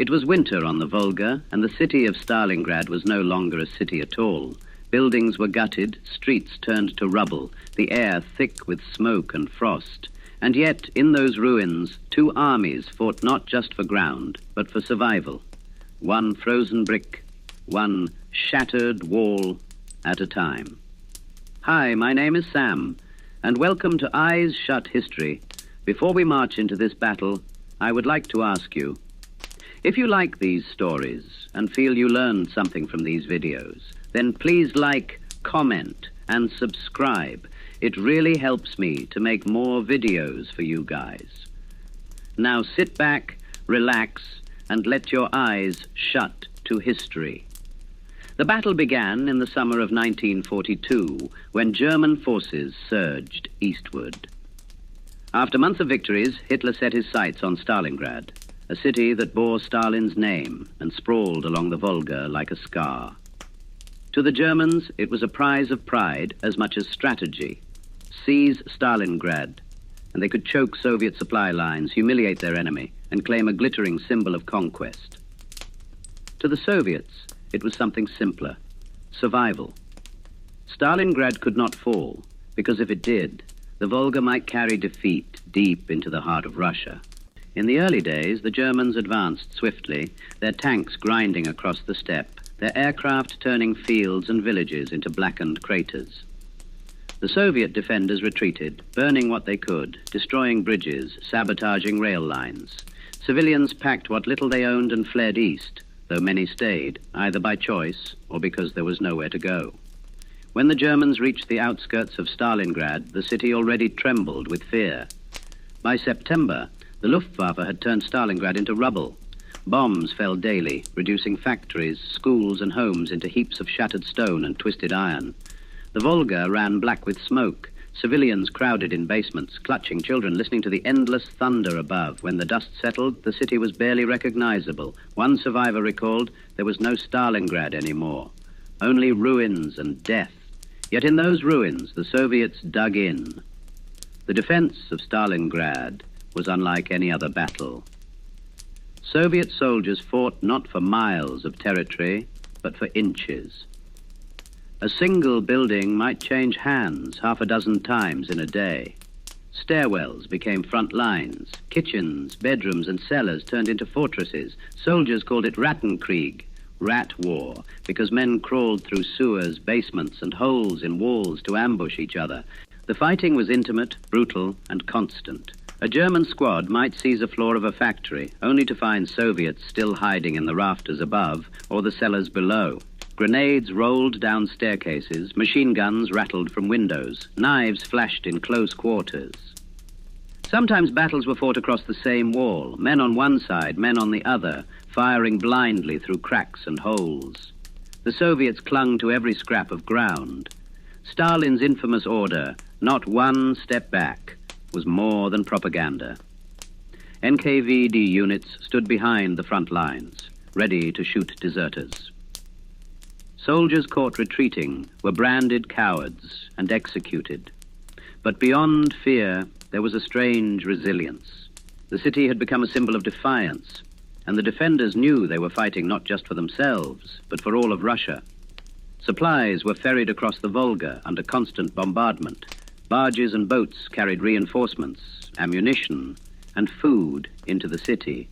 It was winter on the Volga, and the city of Stalingrad was no longer a city at all. Buildings were gutted, streets turned to rubble, the air thick with smoke and frost. And yet, in those ruins, two armies fought not just for ground, but for survival. One frozen brick, one shattered wall at a time. Hi, my name is Sam, and welcome to Eyes Shut History. Before we march into this battle, I would like to ask you, if you like these stories and feel you learned something from these videos, then please like, comment, and subscribe. It really helps me to make more videos for you guys. Now sit back, relax, and let your eyes shut to history. The battle began in the summer of 1942, when German forces surged eastward. After months of victories, Hitler set his sights on Stalingrad, a city that bore Stalin's name and sprawled along the Volga like a scar. To the Germans, it was a prize of pride as much as strategy. Seize Stalingrad, and they could choke Soviet supply lines, humiliate their enemy, and claim a glittering symbol of conquest. To the Soviets, it was something simpler: survival. Stalingrad could not fall, because if it did, the Volga might carry defeat deep into the heart of Russia. In the early days, the Germans advanced swiftly, their tanks grinding across the steppe, their aircraft turning fields and villages into blackened craters. The Soviet defenders retreated, burning what they could, destroying bridges, sabotaging rail lines. Civilians packed what little they owned and fled east, though many stayed, either by choice or because there was nowhere to go. When the Germans reached the outskirts of Stalingrad, the city already trembled with fear. By September, the Luftwaffe had turned Stalingrad into rubble. Bombs fell daily, reducing factories, schools, and homes into heaps of shattered stone and twisted iron. The Volga ran black with smoke. Civilians crowded in basements, clutching children, listening to the endless thunder above. When the dust settled, the city was barely recognizable. One survivor recalled there was no Stalingrad anymore, only ruins and death. Yet in those ruins, the Soviets dug in. The defense of Stalingrad was unlike any other battle. Soviet soldiers fought not for miles of territory, but for inches. A single building might change hands half a dozen times in a day. Stairwells became front lines. Kitchens, bedrooms, and cellars turned into fortresses. Soldiers called it Rattenkrieg, rat war, because men crawled through sewers, basements, and holes in walls to ambush each other. The fighting was intimate, brutal, and constant. A German squad might seize a floor of a factory, only to find Soviets still hiding in the rafters above or the cellars below. Grenades rolled down staircases, machine guns rattled from windows, knives flashed in close quarters. Sometimes battles were fought across the same wall, men on one side, men on the other, firing blindly through cracks and holes. The Soviets clung to every scrap of ground. Stalin's infamous order, "Not one step back," was more than propaganda. NKVD units stood behind the front lines, ready to shoot deserters. Soldiers caught retreating were branded cowards and executed. But beyond fear, there was a strange resilience. The city had become a symbol of defiance, and the defenders knew they were fighting not just for themselves, but for all of Russia. Supplies were ferried across the Volga under constant bombardment. Barges and boats carried reinforcements, ammunition, and food into the city,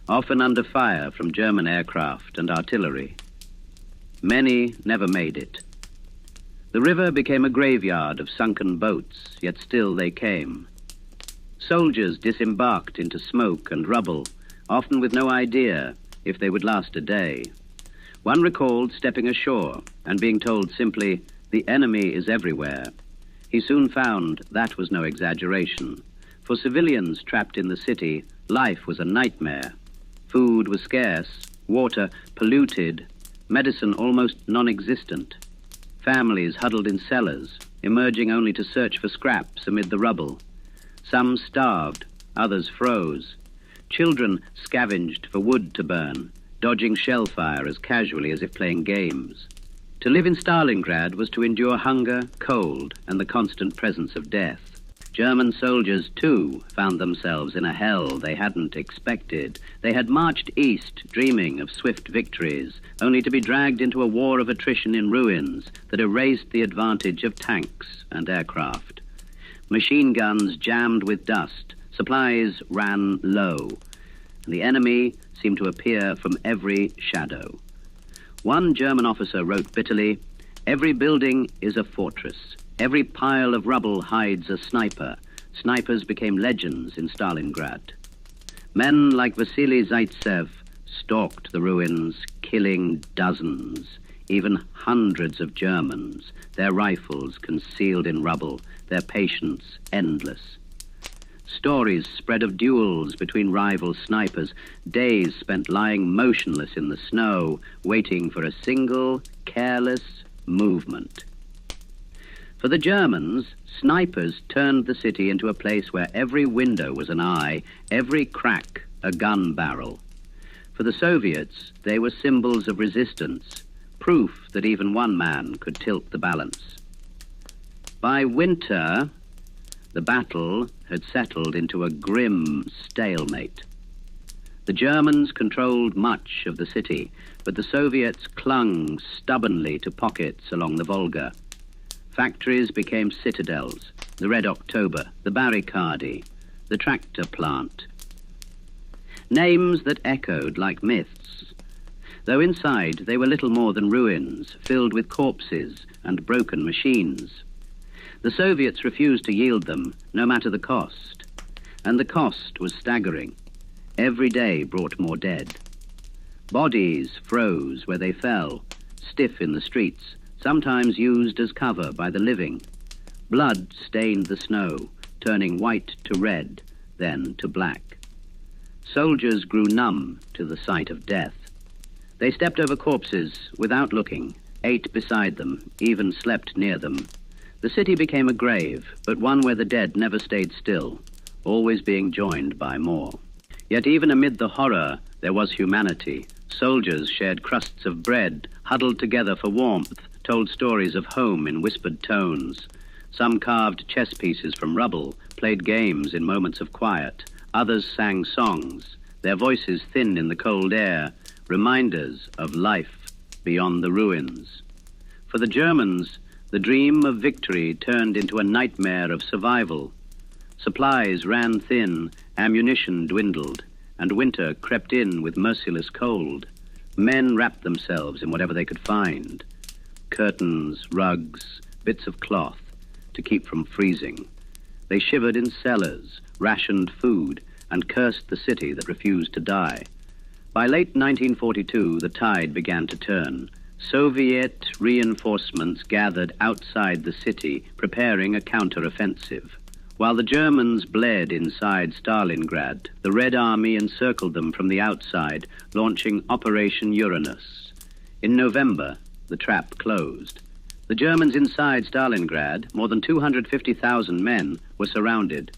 often under fire from German aircraft and artillery. Many never made it. The river became a graveyard of sunken boats, yet still they came. Soldiers disembarked into smoke and rubble, often with no idea if they would last a day. One recalled stepping ashore and being told simply, "The enemy is everywhere." He soon found that was no exaggeration. For civilians trapped in the city, life was a nightmare. Food was scarce, water polluted, medicine almost non-existent. Families huddled in cellars, emerging only to search for scraps amid the rubble. Some starved, others froze. Children scavenged for wood to burn, dodging shell fire as casually as if playing games. To live in Stalingrad was to endure hunger, cold, and the constant presence of death. German soldiers, too, found themselves in a hell they hadn't expected. They had marched east, dreaming of swift victories, only to be dragged into a war of attrition in ruins that erased the advantage of tanks and aircraft. Machine guns jammed with dust, supplies ran low, and the enemy seemed to appear from every shadow. One German officer wrote bitterly, "Every building is a fortress. Every pile of rubble hides a sniper." Snipers became legends in Stalingrad. Men like Vasily Zaitsev stalked the ruins, killing dozens, even hundreds of Germans, their rifles concealed in rubble, their patience endless. Stories spread of duels between rival snipers, days spent lying motionless in the snow, waiting for a single, careless movement. For the Germans, snipers turned the city into a place where every window was an eye, every crack a gun barrel. For the Soviets, they were symbols of resistance, proof that even one man could tilt the balance. By winter, the battle had settled into a grim stalemate. The Germans controlled much of the city, but the Soviets clung stubbornly to pockets along the Volga. Factories became citadels, the Red October, the Barricade, the tractor plant. Names that echoed like myths, though inside they were little more than ruins, filled with corpses and broken machines. The Soviets refused to yield them, no matter the cost. And the cost was staggering. Every day brought more dead. Bodies froze where they fell, stiff in the streets, sometimes used as cover by the living. Blood stained the snow, turning white to red, then to black. Soldiers grew numb to the sight of death. They stepped over corpses without looking, ate beside them, even slept near them. The city became a grave, but one where the dead never stayed still, always being joined by more. Yet even amid the horror, there was humanity. Soldiers shared crusts of bread, huddled together for warmth, told stories of home in whispered tones. Some carved chess pieces from rubble, played games in moments of quiet. Others sang songs, their voices thin in the cold air, reminders of life beyond the ruins. For the Germans, the dream of victory turned into a nightmare of survival. Supplies ran thin, ammunition dwindled, and winter crept in with merciless cold. Men wrapped themselves in whatever they could find. Curtains, rugs, bits of cloth, to keep from freezing. They shivered in cellars, rationed food, and cursed the city that refused to die. By late 1942, the tide began to turn. Soviet reinforcements gathered outside the city, preparing a counter-offensive. While the Germans bled inside Stalingrad, the Red Army encircled them from the outside, launching Operation Uranus. In November, the trap closed. The Germans inside Stalingrad, more than 250,000 men, were surrounded.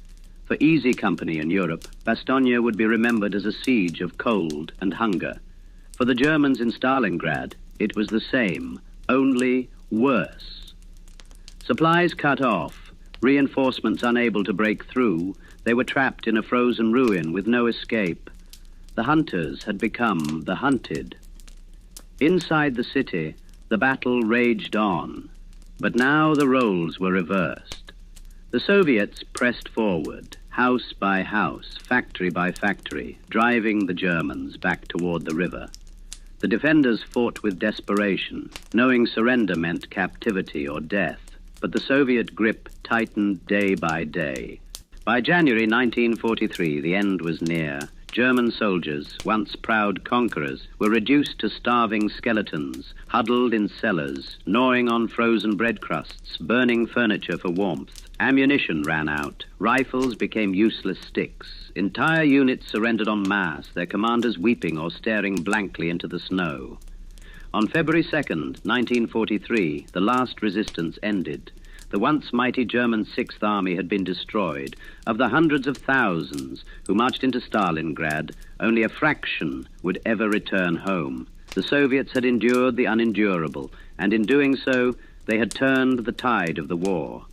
For easy company in Europe, Bastogne would be remembered as a siege of cold and hunger. For the Germans in Stalingrad, it was the same, only worse. Supplies cut off, reinforcements unable to break through, they were trapped in a frozen ruin with no escape. The hunters had become the hunted. Inside the city, the battle raged on, but now the roles were reversed. The Soviets pressed forward, house by house, factory by factory, driving the Germans back toward the river. The defenders fought with desperation, knowing surrender meant captivity or death, but the Soviet grip tightened day by day. By January 1943, the end was near. German soldiers, once proud conquerors, were reduced to starving skeletons, huddled in cellars, gnawing on frozen bread crusts, burning furniture for warmth. Ammunition ran out. Rifles became useless sticks. Entire units surrendered en masse, their commanders weeping or staring blankly into the snow. On February 2nd, 1943, the last resistance ended. The once mighty German Sixth Army had been destroyed. Of the hundreds of thousands who marched into Stalingrad, only a fraction would ever return home. The Soviets had endured the unendurable, and in doing so, they had turned the tide of the war.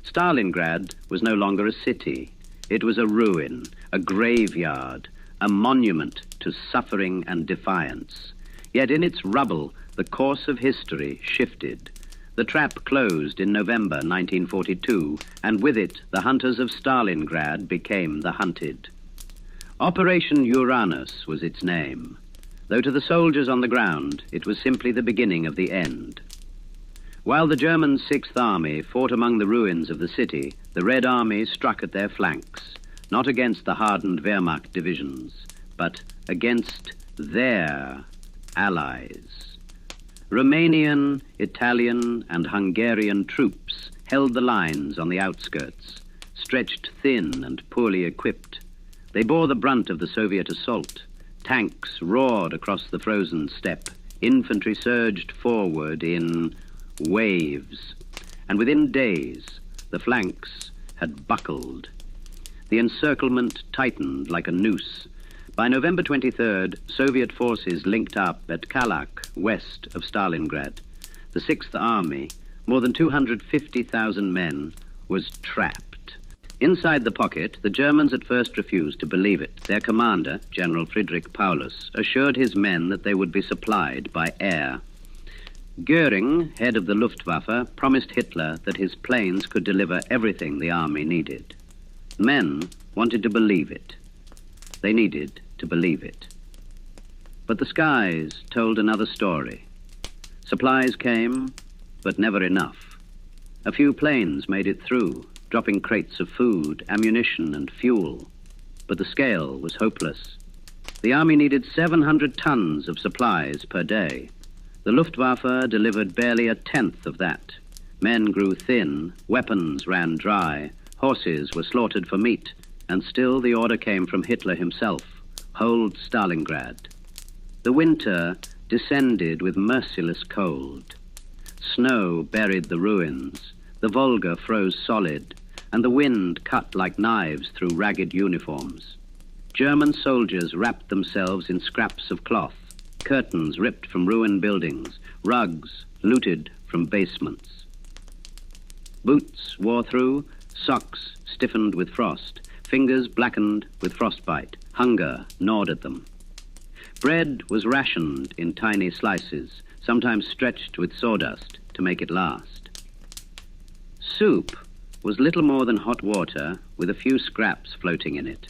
Stalingrad was no longer a city. It was a ruin, a graveyard, a monument to suffering and defiance. Yet in its rubble, the course of history shifted. The trap closed in November 1942, and with it, the hunters of Stalingrad became the hunted. Operation Uranus was its name, though to the soldiers on the ground, it was simply the beginning of the end. While the German Sixth Army fought among the ruins of the city, the Red Army struck at their flanks, not against the hardened Wehrmacht divisions, but against their allies. Romanian, Italian, and Hungarian troops held the lines on the outskirts, stretched thin and poorly equipped. They bore the brunt of the Soviet assault. Tanks roared across the frozen steppe. Infantry surged forward in waves. And within days, the flanks had buckled. The encirclement tightened like a noose. By November 23rd, Soviet forces linked up at Kalak, west of Stalingrad. The Sixth Army, more than 250,000 men, was trapped. Inside the pocket, the Germans at first refused to believe it. Their commander, General Friedrich Paulus, assured his men that they would be supplied by air. Goering, head of the Luftwaffe, promised Hitler that his planes could deliver everything the army needed. Men wanted to believe it. They needed to believe it. But the skies told another story. Supplies came, but never enough. A few planes made it through, dropping crates of food, ammunition, and fuel. But the scale was hopeless. The army needed 700 tons of supplies per day. The Luftwaffe delivered barely a tenth of that. Men grew thin, weapons ran dry, horses were slaughtered for meat, and still the order came from Hitler himself: hold Stalingrad. The winter descended with merciless cold. Snow buried the ruins, the Volga froze solid, and the wind cut like knives through ragged uniforms. German soldiers wrapped themselves in scraps of cloth, curtains ripped from ruined buildings, rugs looted from basements. Boots wore through, socks stiffened with frost, fingers blackened with frostbite. Hunger gnawed at them. Bread was rationed in tiny slices, sometimes stretched with sawdust to make it last. Soup was little more than hot water with a few scraps floating in it.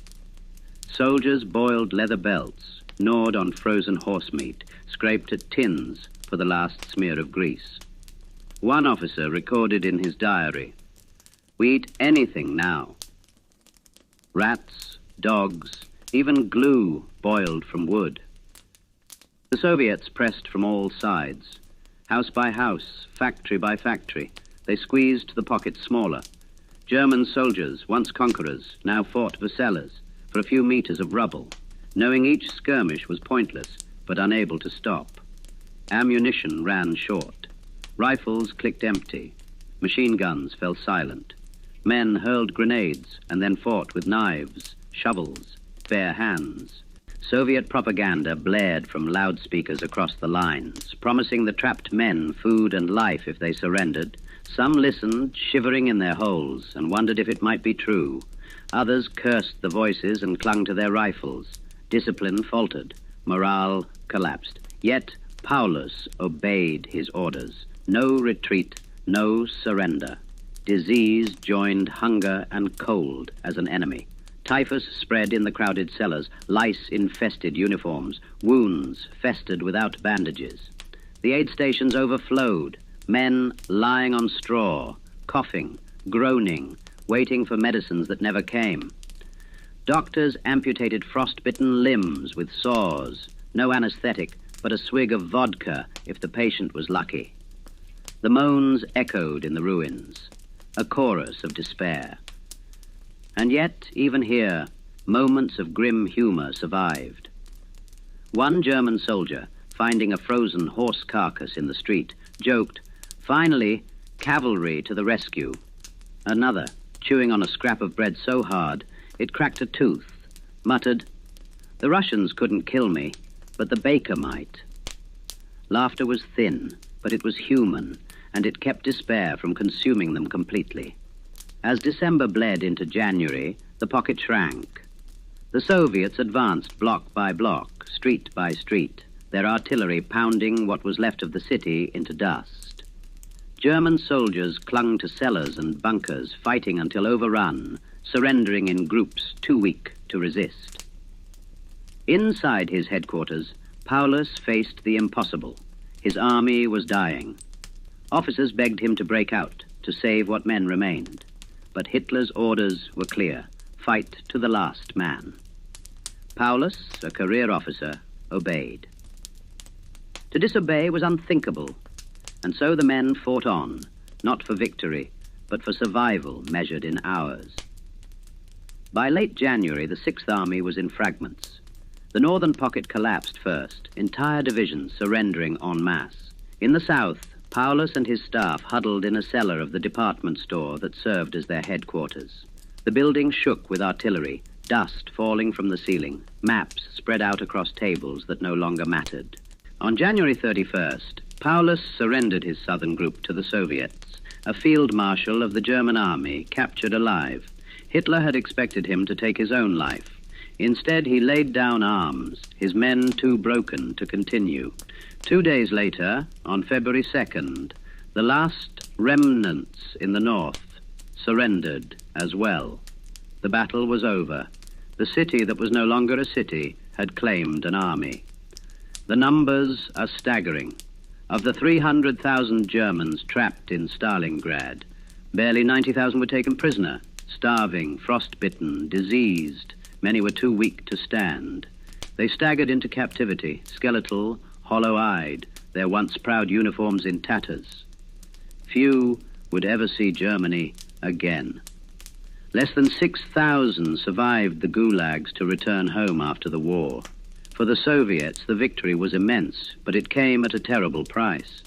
Soldiers boiled leather belts, gnawed on frozen horse meat, scraped at tins for the last smear of grease. One officer recorded in his diary, "We eat anything now. Rats, dogs, even glue boiled from wood." The Soviets pressed from all sides. House by house, factory by factory, they squeezed the pockets smaller. German soldiers, once conquerors, now fought for cellars, for a few meters of rubble, knowing each skirmish was pointless, but unable to stop. Ammunition ran short. Rifles clicked empty. Machine guns fell silent. Men hurled grenades and then fought with knives, shovels, bare hands. Soviet propaganda blared from loudspeakers across the lines, promising the trapped men food and life if they surrendered. Some listened, shivering in their holes, and wondered if it might be true. Others cursed the voices and clung to their rifles. Discipline faltered. Morale collapsed. Yet Paulus obeyed his orders. No retreat, no surrender. Disease joined hunger and cold as an enemy. Typhus spread in the crowded cellars. Lice infested uniforms. Wounds festered without bandages. The aid stations overflowed. Men lying on straw, coughing, groaning, waiting for medicines that never came. Doctors amputated frostbitten limbs with saws. No anesthetic, but a swig of vodka if the patient was lucky. The moans echoed in the ruins, a chorus of despair. And yet, even here, moments of grim humor survived. One German soldier, finding a frozen horse carcass in the street, joked, "Finally, cavalry to the rescue." Another, chewing on a scrap of bread so hard it cracked a tooth, muttered, "The Russians couldn't kill me, but the baker might." Laughter was thin, but it was human, and it kept despair from consuming them completely. As December bled into January, the pocket shrank. The Soviets advanced block by block, street by street, their artillery pounding what was left of the city into dust. German soldiers clung to cellars and bunkers, fighting until overrun, surrendering in groups too weak to resist. Inside his headquarters, Paulus faced the impossible. His army was dying. Officers begged him to break out, to save what men remained. But Hitler's orders were clear: fight to the last man. Paulus, a career officer, obeyed. To disobey was unthinkable, and so the men fought on, not for victory, but for survival measured in hours. By late January, the Sixth Army was in fragments. The northern pocket collapsed first, entire divisions surrendering en masse. In the south, Paulus and his staff huddled in a cellar of the department store that served as their headquarters. The building shook with artillery, dust falling from the ceiling, maps spread out across tables that no longer mattered. On January 31st, Paulus surrendered his southern group to the Soviets, a field marshal of the German army captured alive. Hitler had expected him to take his own life. Instead, he laid down arms, his men too broken to continue. 2 days later, on February 2nd, the last remnants in the north surrendered as well. The battle was over. The city that was no longer a city had claimed an army. The numbers are staggering. Of the 300,000 Germans trapped in Stalingrad, barely 90,000 were taken prisoner, starving, frostbitten, diseased. Many were too weak to stand. They staggered into captivity, skeletal, hollow-eyed, their once proud uniforms in tatters. Few would ever see Germany again. Less than 6,000 survived the gulags to return home after the war. For the Soviets, the victory was immense, but it came at a terrible price.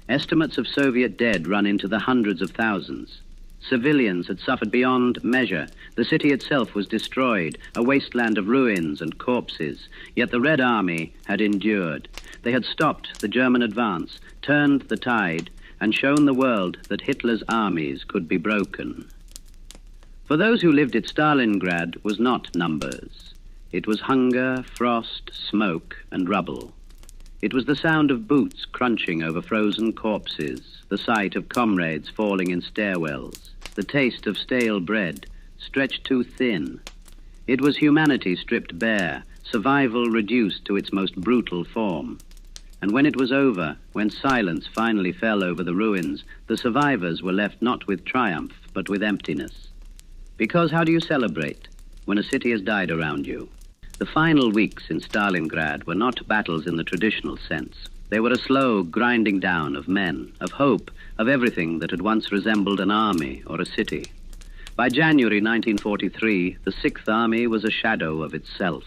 Estimates of Soviet dead run into the hundreds of thousands. Civilians had suffered beyond measure. The city itself was destroyed, a wasteland of ruins and corpses. Yet the Red Army had endured. They had stopped the German advance, turned the tide, and shown the world that Hitler's armies could be broken. For those who lived at Stalingrad was not numbers. It was hunger, frost, smoke, and rubble. It was the sound of boots crunching over frozen corpses, the sight of comrades falling in stairwells, the taste of stale bread, stretched too thin. It was humanity stripped bare, survival reduced to its most brutal form. And when it was over, when silence finally fell over the ruins, the survivors were left not with triumph, but with emptiness. Because how do you celebrate when a city has died around you? The final weeks in Stalingrad were not battles in the traditional sense. They were a slow grinding down of men, of hope, of everything that had once resembled an army or a city. By January 1943, the Sixth Army was a shadow of itself.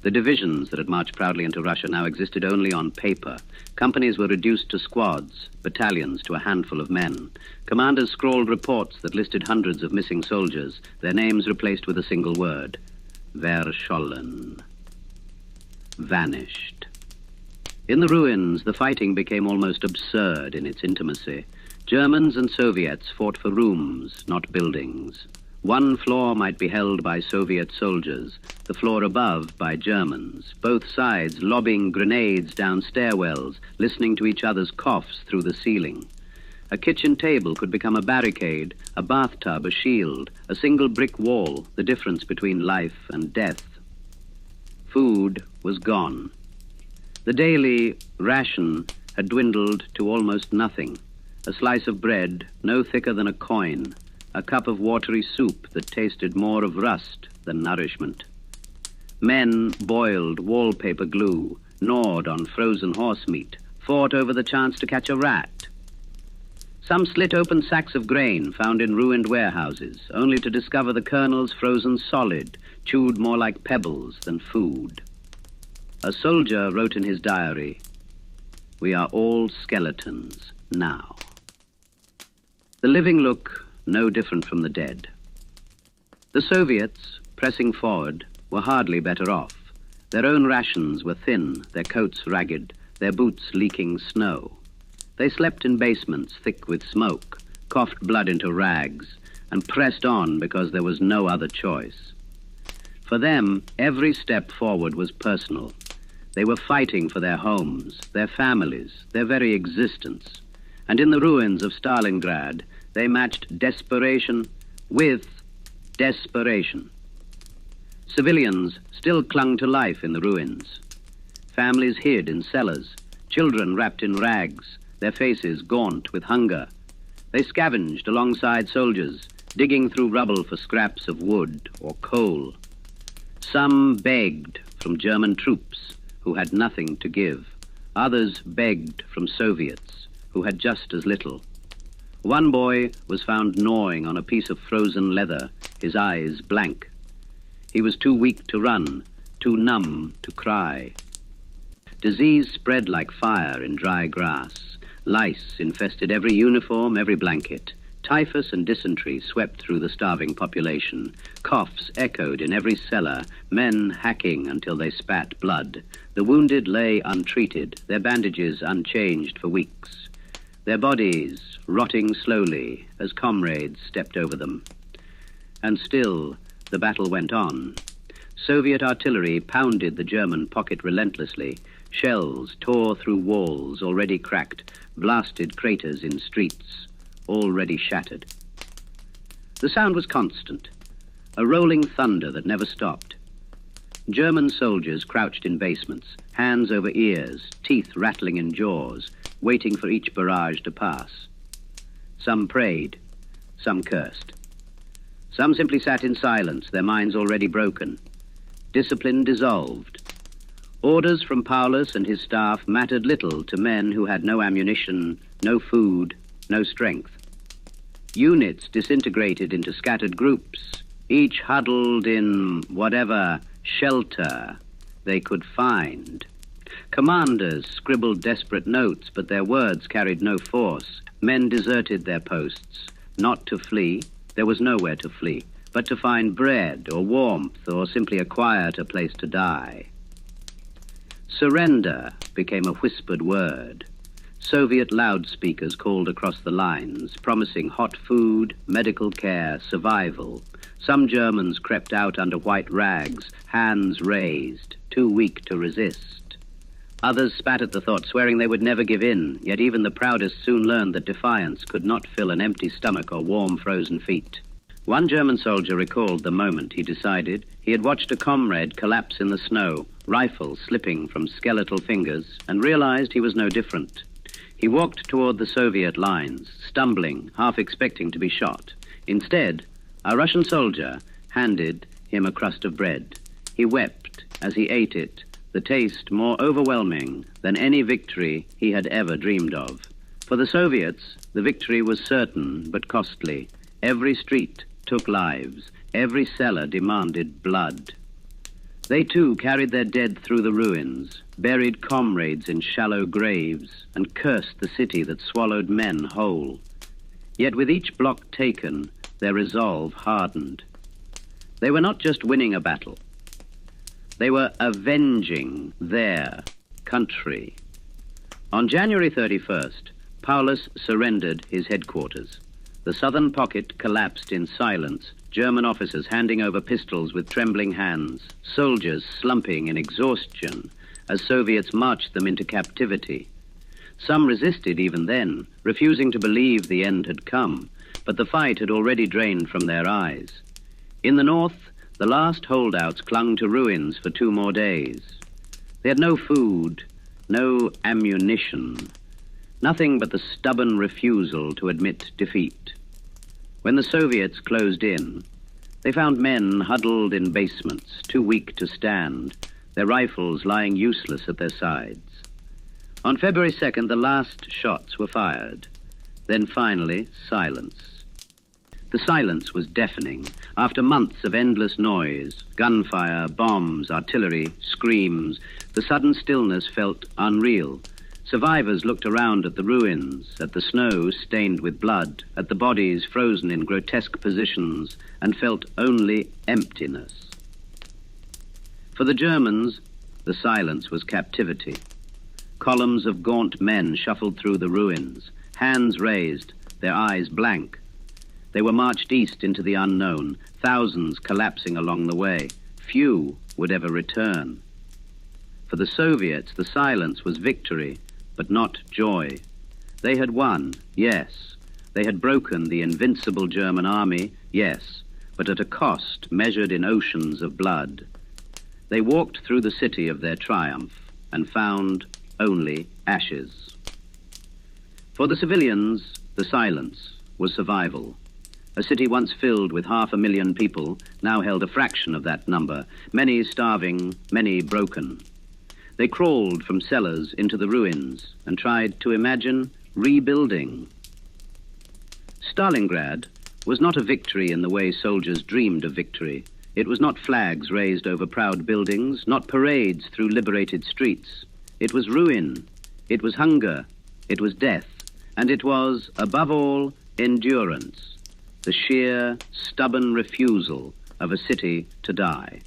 The divisions that had marched proudly into Russia now existed only on paper. Companies were reduced to squads, battalions to a handful of men. Commanders scrawled reports that listed hundreds of missing soldiers, their names replaced with a single word: verschollen. Vanished. In the ruins, the fighting became almost absurd in its intimacy. Germans and Soviets fought for rooms, not buildings. One floor might be held by Soviet soldiers, the floor above by Germans, both sides lobbing grenades down stairwells, listening to each other's coughs through the ceiling. A kitchen table could become a barricade, a bathtub a shield, a single brick wall, the difference between life and death. Food was gone. The daily ration had dwindled to almost nothing. A slice of bread, no thicker than a coin, a cup of watery soup that tasted more of rust than nourishment. Men boiled wallpaper glue, gnawed on frozen horse meat, fought over the chance to catch a rat. Some slit open sacks of grain found in ruined warehouses, only to discover the kernels frozen solid, chewed more like pebbles than food. A soldier wrote in his diary, "We are all skeletons now." The living look no different from the dead. The Soviets, pressing forward, were hardly better off. Their own rations were thin, their coats ragged, their boots leaking snow. They slept in basements thick with smoke, coughed blood into rags, and pressed on because there was no other choice. For them, every step forward was personal. They were fighting for their homes, their families, their very existence. And in the ruins of Stalingrad, they matched desperation with desperation. Civilians still clung to life in the ruins. Families hid in cellars, children wrapped in rags, their faces gaunt with hunger. They scavenged alongside soldiers, digging through rubble for scraps of wood or coal. Some begged from German troops who had nothing to give. Others begged from Soviets who had just as little. One boy was found gnawing on a piece of frozen leather, his eyes blank. He was too weak to run, too numb to cry. Disease spread like fire in dry grass. Lice infested every uniform, every blanket. Typhus and dysentery swept through the starving population. Coughs echoed in every cellar, men hacking until they spat blood. The wounded lay untreated, their bandages unchanged for weeks. Their bodies rotting slowly as comrades stepped over them. And still, the battle went on. Soviet artillery pounded the German pocket relentlessly. Shells tore through walls already cracked, blasted craters in streets already shattered. The sound was constant, a rolling thunder that never stopped. German soldiers crouched in basements, hands over ears, teeth rattling in jaws, waiting for each barrage to pass. Some prayed, some cursed. Some simply sat in silence, their minds already broken. Discipline dissolved. Orders from Paulus and his staff mattered little to men who had no ammunition, no food, no strength. Units disintegrated into scattered groups, each huddled in whatever shelter they could find. Commanders scribbled desperate notes, but their words carried no force. Men deserted their posts, not to flee. There was nowhere to flee, but to find bread or warmth or simply a quieter place to die. Surrender became a whispered word. Soviet loudspeakers called across the lines, promising hot food, medical care, survival. Some Germans crept out under white rags, hands raised, too weak to resist. Others spat at the thought, swearing they would never give in, yet even the proudest soon learned that defiance could not fill an empty stomach or warm frozen feet. One German soldier recalled the moment he decided he had watched a comrade collapse in the snow, rifle slipping from skeletal fingers, and realized he was no different. He walked toward the Soviet lines, stumbling, half expecting to be shot. Instead, a Russian soldier handed him a crust of bread. He wept as he ate it, the taste more overwhelming than any victory he had ever dreamed of. For the Soviets, the victory was certain but costly. Every street took lives. Every cellar demanded blood. They too carried their dead through the ruins, buried comrades in shallow graves, and cursed the city that swallowed men whole. Yet with each block taken, their resolve hardened. They were not just winning a battle. They were avenging their country. On January 31st, Paulus surrendered his headquarters. The southern pocket collapsed in silence, German officers handing over pistols with trembling hands, soldiers slumping in exhaustion as Soviets marched them into captivity. Some resisted even then, refusing to believe the end had come, but the fight had already drained from their eyes. In the north, the last holdouts clung to ruins for 2 more days. They had no food, no ammunition, nothing but the stubborn refusal to admit defeat. When the Soviets closed in, they found men huddled in basements, too weak to stand, their rifles lying useless at their sides. On February 2nd, the last shots were fired. Then finally, silence. The silence was deafening. After months of endless noise, gunfire, bombs, artillery, screams, the sudden stillness felt unreal. Survivors looked around at the ruins, at the snow stained with blood, at the bodies frozen in grotesque positions, and felt only emptiness. For the Germans, the silence was captivity. Columns of gaunt men shuffled through the ruins, hands raised, their eyes blank. They were marched east into the unknown, thousands collapsing along the way. Few would ever return. For the Soviets, the silence was victory, but not joy. They had won, yes. They had broken the invincible German army, yes, but at a cost measured in oceans of blood. They walked through the city of their triumph and found only ashes. For the civilians, the silence was survival. A city once filled with 500,000 people now held a fraction of that number, many starving, many broken. They crawled from cellars into the ruins and tried to imagine rebuilding. Stalingrad was not a victory in the way soldiers dreamed of victory. It was not flags raised over proud buildings, not parades through liberated streets. It was ruin, it was hunger, it was death, and it was, above all, endurance, the sheer, stubborn refusal of a city to die.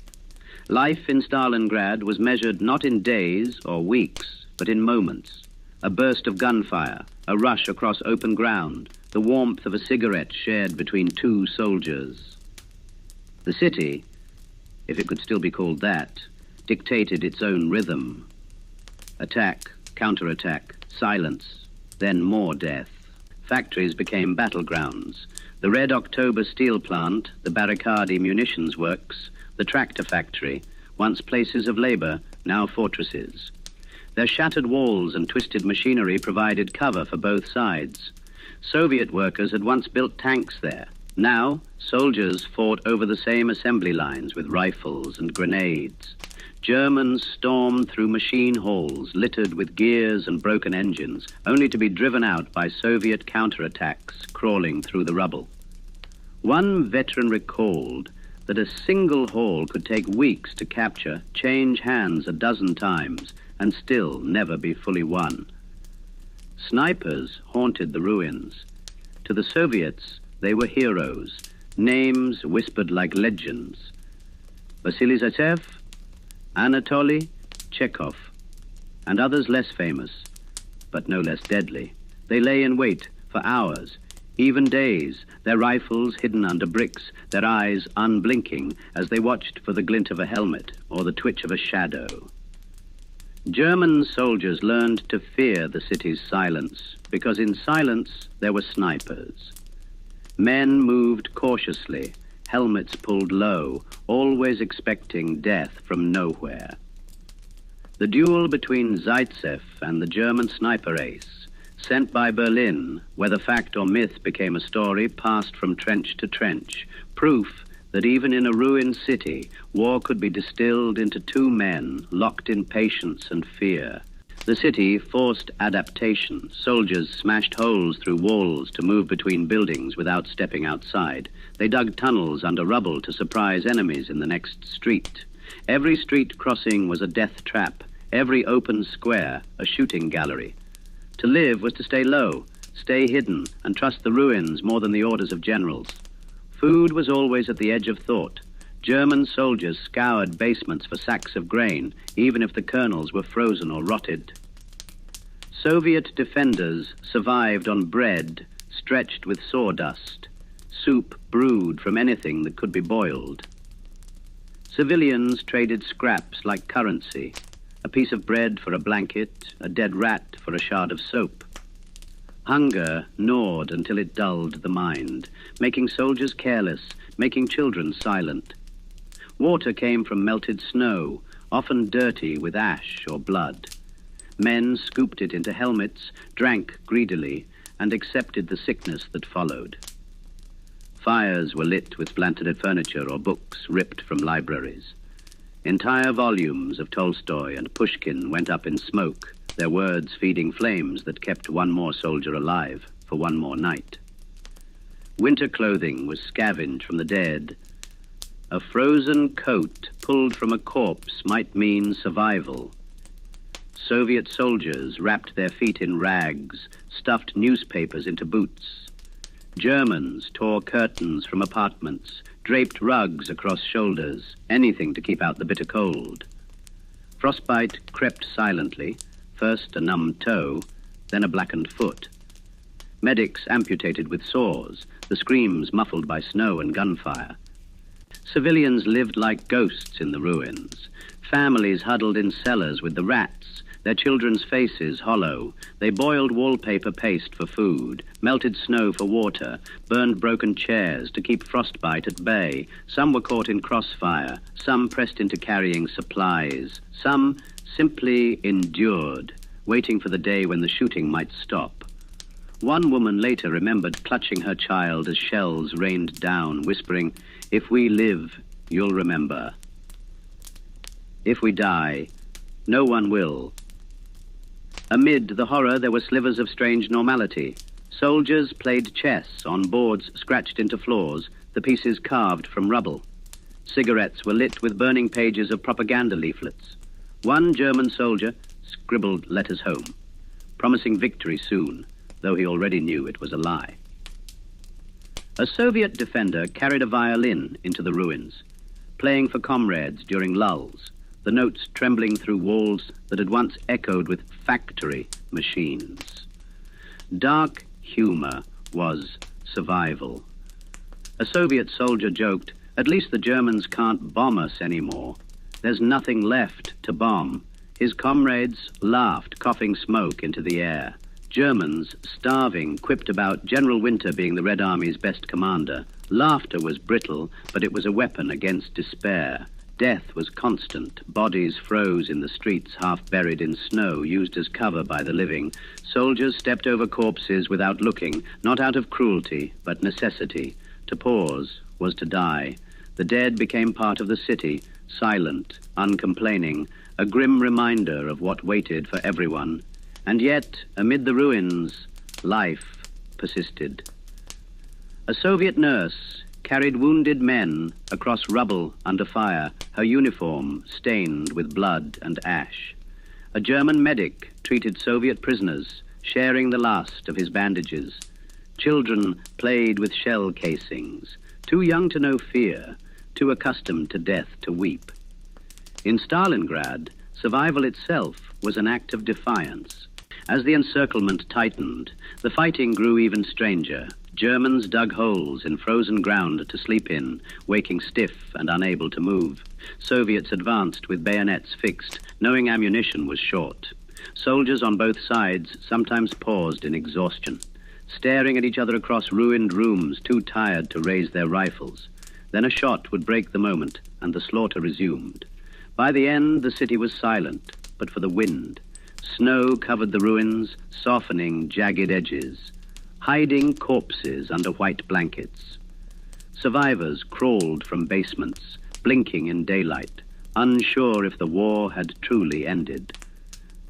Life in Stalingrad was measured not in days or weeks, but in moments. A burst of gunfire, a rush across open ground, the warmth of a cigarette shared between two soldiers. The city, if it could still be called that, dictated its own rhythm. Attack, counterattack, silence, then more death. Factories became battlegrounds. The Red October steel plant, the Barricadi munitions works, the tractor factory, once places of labor, now fortresses. Their shattered walls and twisted machinery provided cover for both sides. Soviet workers had once built tanks there. Now, soldiers fought over the same assembly lines with rifles and grenades. Germans stormed through machine halls littered with gears and broken engines, only to be driven out by Soviet counterattacks crawling through the rubble. One veteran recalled that a single hall could take weeks to capture, change hands a dozen times, and still never be fully won. Snipers haunted the ruins. To the Soviets, they were heroes, names whispered like legends. Vasily Zaitsev, Anatoly Chekhov, and others less famous, but no less deadly. They lay in wait for hours, even days, their rifles hidden under bricks, their eyes unblinking as they watched for the glint of a helmet or the twitch of a shadow. German soldiers learned to fear the city's silence, because in silence there were snipers. Men moved cautiously, helmets pulled low, always expecting death from nowhere. The duel between Zaitsev and the German sniper ace, sent by Berlin, whether fact or myth became a story, passed from trench to trench, proof that even in a ruined city, war could be distilled into two men locked in patience and fear. The city forced adaptation. Soldiers smashed holes through walls to move between buildings without stepping outside. They dug tunnels under rubble to surprise enemies in the next street. Every street crossing was a death trap. Every open square a shooting gallery. To live was to stay low, stay hidden, and trust the ruins more than the orders of generals. Food was always at the edge of thought. German soldiers scoured basements for sacks of grain, even if the kernels were frozen or rotted. Soviet defenders survived on bread stretched with sawdust, soup brewed from anything that could be boiled. Civilians traded scraps like currency, a piece of bread for a blanket, a dead rat for a shard of soap. Hunger gnawed until it dulled the mind, making soldiers careless, making children silent. Water came from melted snow, often dirty with ash or blood. Men scooped it into helmets, drank greedily, and accepted the sickness that followed. Fires were lit with splintered furniture or books ripped from libraries. Entire volumes of Tolstoy and Pushkin went up in smoke, their words feeding flames that kept one more soldier alive for one more night. Winter clothing was scavenged from the dead. A frozen coat pulled from a corpse might mean survival. Soviet soldiers wrapped their feet in rags, stuffed newspapers into boots. Germans tore curtains from apartments, draped rugs across shoulders, anything to keep out the bitter cold. Frostbite crept silently, first a numb toe, then a blackened foot. Medics amputated with saws, the screams muffled by snow and gunfire. Civilians lived like ghosts in the ruins. Families huddled in cellars with the rats, their children's faces hollow. They boiled wallpaper paste for food, melted snow for water, burned broken chairs to keep frostbite at bay. Some were caught in crossfire, some pressed into carrying supplies, some simply endured, waiting for the day when the shooting might stop. One woman later remembered clutching her child as shells rained down, whispering, "If we live, you'll remember. If we die, no one will." Amid the horror, there were slivers of strange normality. Soldiers played chess on boards scratched into floors, the pieces carved from rubble. Cigarettes were lit with burning pages of propaganda leaflets. One German soldier scribbled letters home, promising victory soon, though he already knew it was a lie. A Soviet defender carried a violin into the ruins, playing for comrades during lulls, the notes trembling through walls that had once echoed with factory machines. Dark humor was survival. A Soviet soldier joked, "At least the Germans can't bomb us anymore. There's nothing left to bomb." His comrades laughed, coughing smoke into the air. Germans, starving, quipped about General Winter being the Red Army's best commander. Laughter was brittle, but it was a weapon against despair. Death was constant. Bodies froze in the streets, half buried in snow, used as cover by the living. Soldiers stepped over corpses without looking, not out of cruelty, but necessity. To pause was to die. The dead became part of the city, silent, uncomplaining, a grim reminder of what waited for everyone. And yet, amid the ruins, life persisted. A Soviet nurse carried wounded men across rubble under fire, her uniform stained with blood and ash. A German medic treated Soviet prisoners, sharing the last of his bandages. Children played with shell casings, too young to know fear, too accustomed to death to weep. In Stalingrad, survival itself was an act of defiance. As the encirclement tightened, the fighting grew even stranger. Germans dug holes in frozen ground to sleep in, waking stiff and unable to move. Soviets advanced with bayonets fixed, knowing ammunition was short. Soldiers on both sides sometimes paused in exhaustion, staring at each other across ruined rooms, too tired to raise their rifles. Then a shot would break the moment, and the slaughter resumed. By the end, the city was silent, but for the wind. Snow covered the ruins, softening jagged edges, hiding corpses under white blankets. Survivors crawled from basements, blinking in daylight, unsure if the war had truly ended.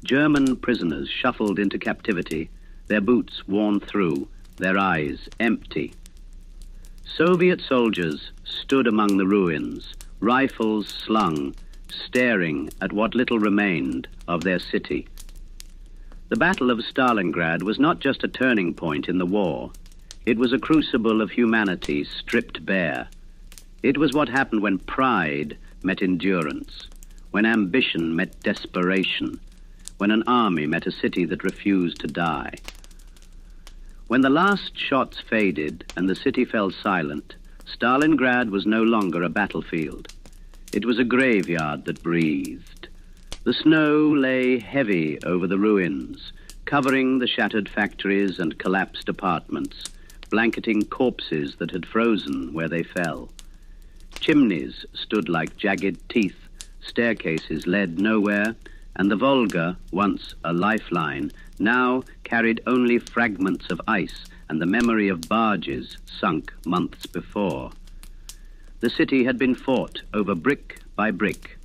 German prisoners shuffled into captivity, their boots worn through, their eyes empty. Soviet soldiers stood among the ruins, rifles slung, staring at what little remained of their city. The Battle of Stalingrad was not just a turning point in the war. It was a crucible of humanity stripped bare. It was what happened when pride met endurance, when ambition met desperation, when an army met a city that refused to die. When the last shots faded and the city fell silent, Stalingrad was no longer a battlefield. It was a graveyard that breathed. The snow lay heavy over the ruins, covering the shattered factories and collapsed apartments, blanketing corpses that had frozen where they fell. Chimneys stood like jagged teeth, staircases led nowhere, and the Volga, once a lifeline, now carried only fragments of ice and the memory of barges sunk months before. The city had been fought over brick by brick.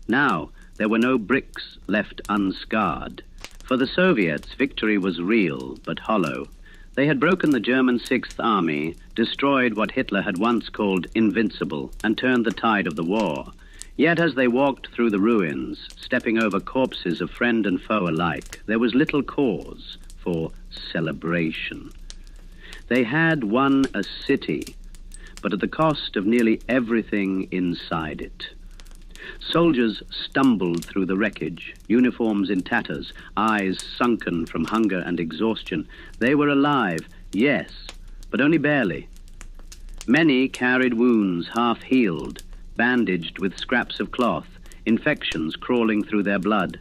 Now, there were no bricks left unscarred. For the Soviets, victory was real but hollow. They had broken the German Sixth Army, destroyed what Hitler had once called invincible, and turned the tide of the war. Yet as they walked through the ruins, stepping over corpses of friend and foe alike, there was little cause for celebration. They had won a city, but at the cost of nearly everything inside it. Soldiers stumbled through the wreckage, uniforms in tatters, eyes sunken from hunger and exhaustion. They were alive, yes, but only barely. Many carried wounds half healed, bandaged with scraps of cloth, infections crawling through their blood.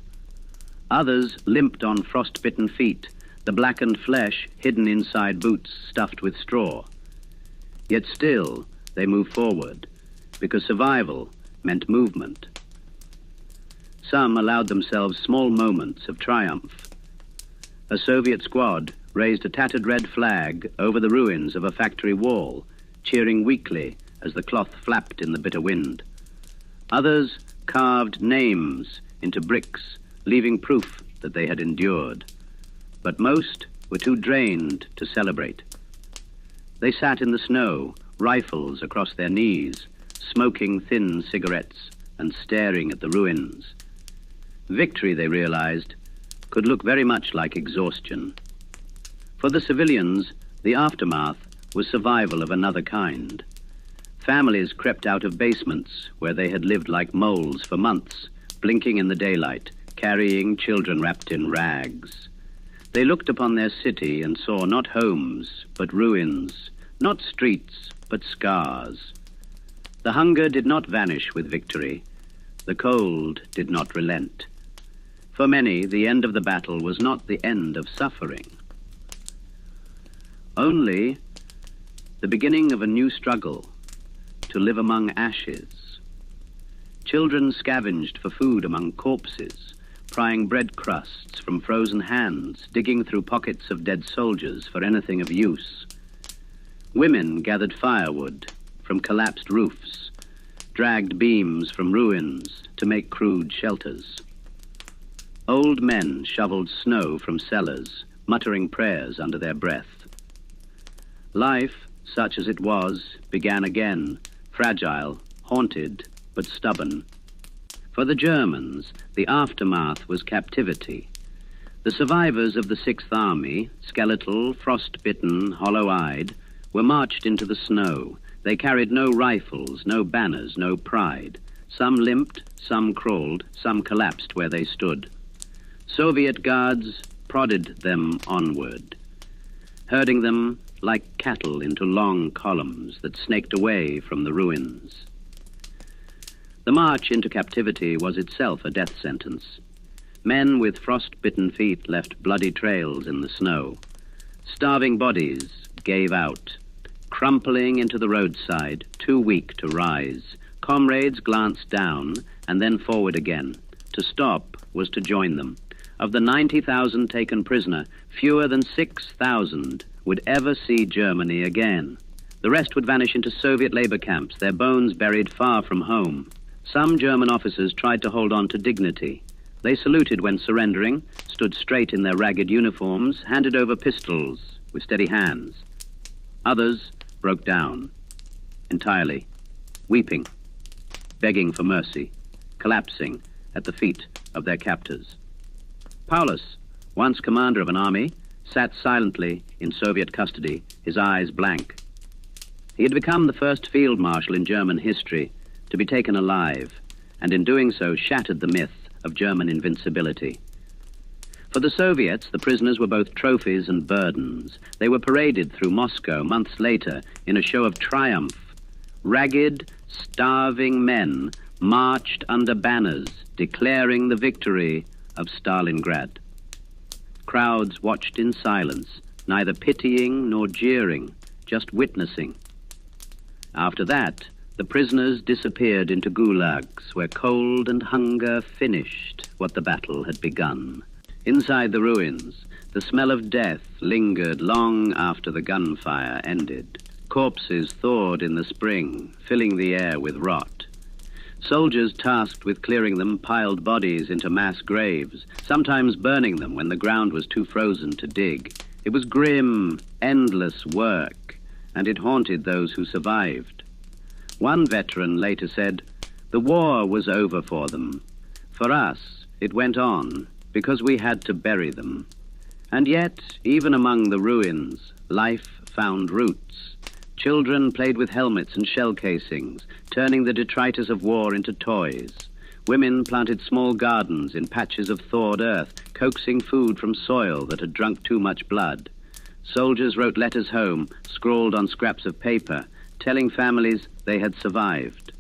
Others limped on frost-bitten feet, the blackened flesh hidden inside boots stuffed with straw. Yet still, they moved forward, because survival meant movement. Some allowed themselves small moments of triumph. A Soviet squad raised a tattered red flag over the ruins of a factory wall, cheering weakly as the cloth flapped in the bitter wind. Others carved names into bricks, leaving proof that they had endured. But most were too drained to celebrate. They sat in the snow, rifles across their knees, smoking thin cigarettes and staring at the ruins. Victory, they realized, could look very much like exhaustion. For the civilians, the aftermath was survival of another kind. Families crept out of basements where they had lived like moles for months, blinking in the daylight, carrying children wrapped in rags. They looked upon their city and saw not homes, but ruins, not streets, but scars. The hunger did not vanish with victory. The cold did not relent. For many, the end of the battle was not the end of suffering, only the beginning of a new struggle to live among ashes. Children scavenged for food among corpses, prying bread crusts from frozen hands, digging through pockets of dead soldiers for anything of use. Women gathered firewood from collapsed roofs, dragged beams from ruins to make crude shelters. Old men shoveled snow from cellars, muttering prayers under their breath. Life, such as it was, began again, fragile, haunted, but stubborn. For the Germans, the aftermath was captivity. The survivors of the Sixth Army, skeletal, frost-bitten, hollow-eyed, were marched into the snow. They carried no rifles, no banners, no pride. Some limped, some crawled, some collapsed where they stood. Soviet guards prodded them onward, herding them like cattle into long columns that snaked away from the ruins. The march into captivity was itself a death sentence. Men with frost-bitten feet left bloody trails in the snow. Starving bodies gave out, crumpling into the roadside, too weak to rise. Comrades glanced down and then forward again. To stop was to join them. Of the 90,000 taken prisoner, fewer than 6,000 would ever see Germany again. The rest would vanish into Soviet labor camps, their bones buried far from home. Some German officers tried to hold on to dignity. They saluted when surrendering, stood straight in their ragged uniforms, handed over pistols with steady hands. Others broke down entirely, weeping, begging for mercy, collapsing at the feet of their captors. Paulus, once commander of an army, sat silently in Soviet custody, his eyes blank. He had become the first field marshal in German history to be taken alive, and in doing so shattered the myth of German invincibility. For the Soviets, the prisoners were both trophies and burdens. They were paraded through Moscow months later in a show of triumph. Ragged, starving men marched under banners declaring the victory of Stalingrad. Crowds watched in silence, neither pitying nor jeering, just witnessing. After that, the prisoners disappeared into gulags, where cold and hunger finished what the battle had begun. Inside the ruins, the smell of death lingered long after the gunfire ended. Corpses thawed in the spring, filling the air with rot. Soldiers tasked with clearing them piled bodies into mass graves, sometimes burning them when the ground was too frozen to dig. It was grim, endless work, and it haunted those who survived. One veteran later said, "The war was over for them. For us, it went on, because we had to bury them." And yet, even among the ruins, life found roots. Children played with helmets and shell casings, turning the detritus of war into toys. Women planted small gardens in patches of thawed earth, coaxing food from soil that had drunk too much blood. Soldiers wrote letters home, scrawled on scraps of paper, telling families they had survived.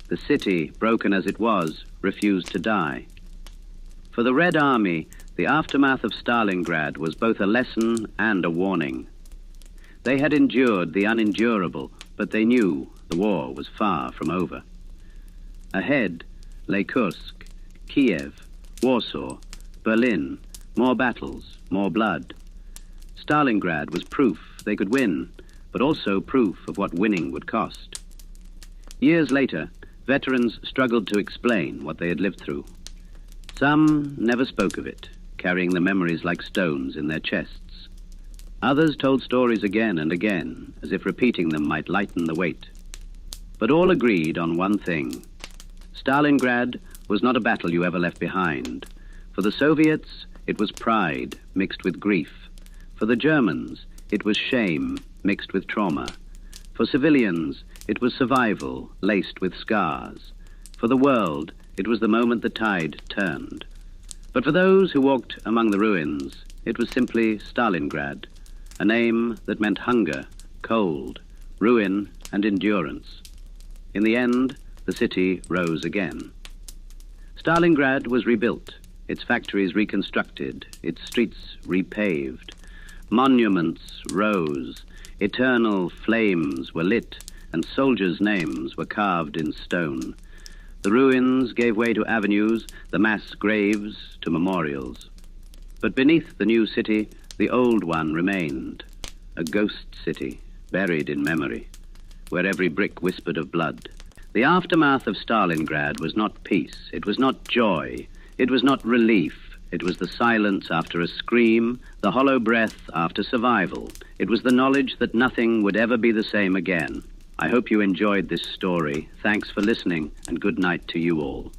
The city, broken as it was, refused to die. For the Red Army, the aftermath of Stalingrad was both a lesson and a warning. They had endured the unendurable, but they knew the war was far from over. Ahead lay Kursk, Kiev, Warsaw, Berlin, more battles, more blood. Stalingrad was proof they could win, but also proof of what winning would cost. Years later, veterans struggled to explain what they had lived through. Some never spoke of it, carrying the memories like stones in their chests. Others told stories again and again, as if repeating them might lighten the weight. But all agreed on one thing. Stalingrad was not a battle you ever left behind. For the Soviets, it was pride mixed with grief. For the Germans, it was shame mixed with trauma. For civilians, it was survival laced with scars. For the world, it was the moment the tide turned. But for those who walked among the ruins, it was simply Stalingrad, a name that meant hunger, cold, ruin, and endurance. In the end, the city rose again. Stalingrad was rebuilt, its factories reconstructed, its streets repaved. Monuments rose, eternal flames were lit, and soldiers' names were carved in stone. The ruins gave way to avenues, the mass graves to memorials. But beneath the new city, the old one remained, a ghost city buried in memory, where every brick whispered of blood. The aftermath of Stalingrad was not peace, it was not joy, it was not relief, it was the silence after a scream, the hollow breath after survival. It was the knowledge that nothing would ever be the same again. I hope you enjoyed this story. Thanks for listening, and good night to you all.